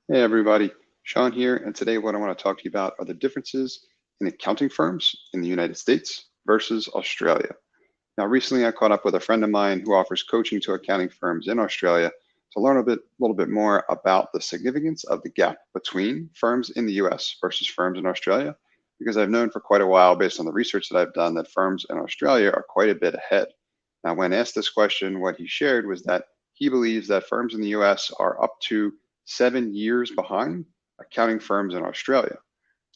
Hey everybody, Sean here, and today what I want to talk to you about are the differences in accounting firms in the United States versus Australia. Now, recently I caught up with a friend of mine who offers coaching to accounting firms in Australia to learn little bit more about the significance of the gap between firms in the US versus firms in Australia, because I've known for quite a while, based on the research that I've done, that firms in Australia are quite a bit ahead. Now, when asked this question, what he shared was that he believes that firms in the US are up to 7 years behind accounting firms in Australia.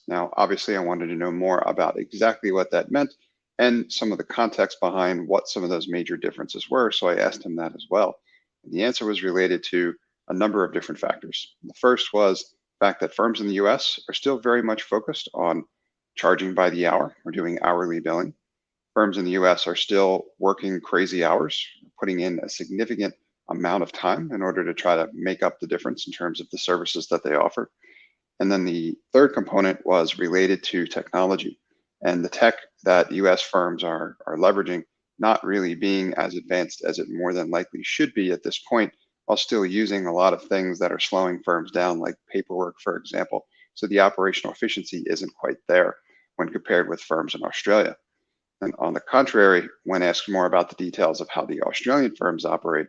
Now, obviously, I wanted to know more about exactly what that meant and some of the context behind what some of those major differences were. So I asked him that as well. And the answer was related to a number of different factors. The first was the fact that firms in the US are still very much focused on charging by the hour or doing hourly billing. Firms in the US are still working crazy hours, putting in a significant amount of time in order to try to make up the difference in terms of the services that they offer. And then the third component was related to technology and the tech that US firms are leveraging not really being as advanced as it more than likely should be at this point, while still using a lot of things that are slowing firms down, like paperwork, for example. So the operational efficiency isn't quite there when compared with firms in Australia. And on the contrary, when asked more about the details of how the Australian firms operate,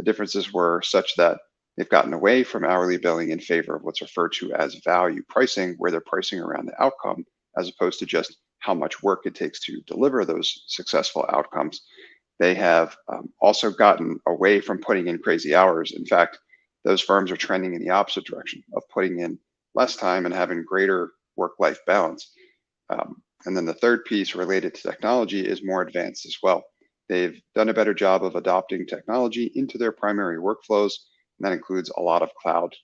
the differences were such that they've gotten away from hourly billing in favor of what's referred to as value pricing, where they're pricing around the outcome as opposed to just how much work it takes to deliver those successful outcomes. They have also gotten away from putting in crazy hours. In fact, those firms are trending in the opposite direction of putting in less time and having greater work life balance. And then the third piece related to technology is more advanced as well. They've done a better job of adopting technology into their primary workflows. And that includes a lot of cloud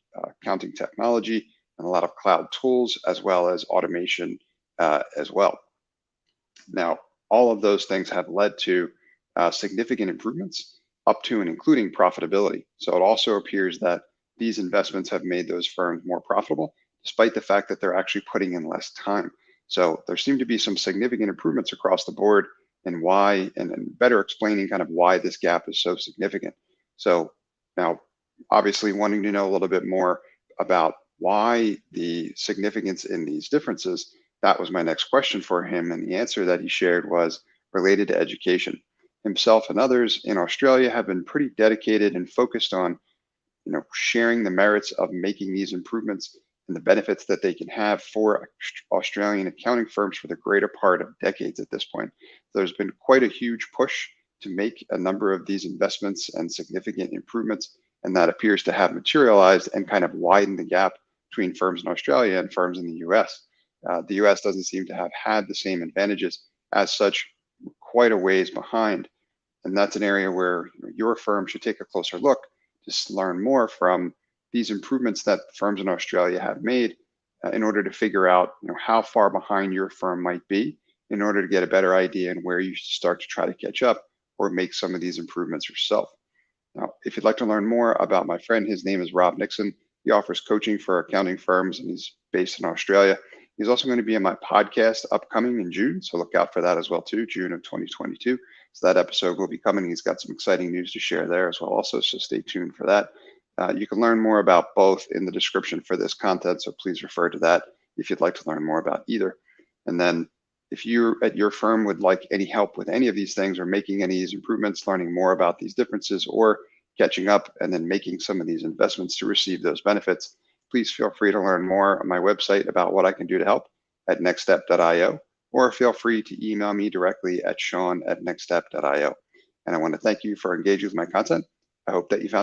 accounting technology and a lot of cloud tools, as well as automation as well. Now, all of those things have led to significant improvements up to and including profitability. So it also appears that these investments have made those firms more profitable, despite the fact that they're actually putting in less time. So there seem to be some significant improvements across the board and why, and better explaining kind of why this gap is so significant. So now, obviously, wanting to know a little bit more about why the significance in these differences, that was my next question for him. And the answer that he shared was related to education. Himself and others in Australia have been pretty dedicated and focused on, sharing the merits of making these improvements and the benefits that they can have for Australian accounting firms for the greater part of decades at this point. There's been quite a huge push to make a number of these investments and significant improvements, and that appears to have materialized and kind of widened the gap between firms in Australia and firms in the US. The US doesn't seem to have had the same advantages, as such, quite a ways behind. And that's an area where your firm should take a closer look to learn more from these improvements that firms in Australia have made in order to figure out how far behind your firm might be in order to get a better idea and where you should start to try to catch up or make some of these improvements yourself. Now, if you'd like to learn more about my friend, his name is Rob Nixon. He offers coaching for accounting firms and he's based in Australia. He's also going to be on my podcast upcoming in June, so look out for that as well too, June of 2022. So that episode will be coming. He's got some exciting news to share there as well also, so stay tuned for that. You can learn more about both in the description for this content, so please refer to that if you'd like to learn more about either. And then if you at your firm would like any help with any of these things or making any of these improvements, learning more about these differences or catching up and then making some of these investments to receive those benefits, please feel free to learn more on my website about what I can do to help at nextstep.io, or feel free to email me directly at sean@nextstep.io. And I want to thank you for engaging with my content. I hope that you found it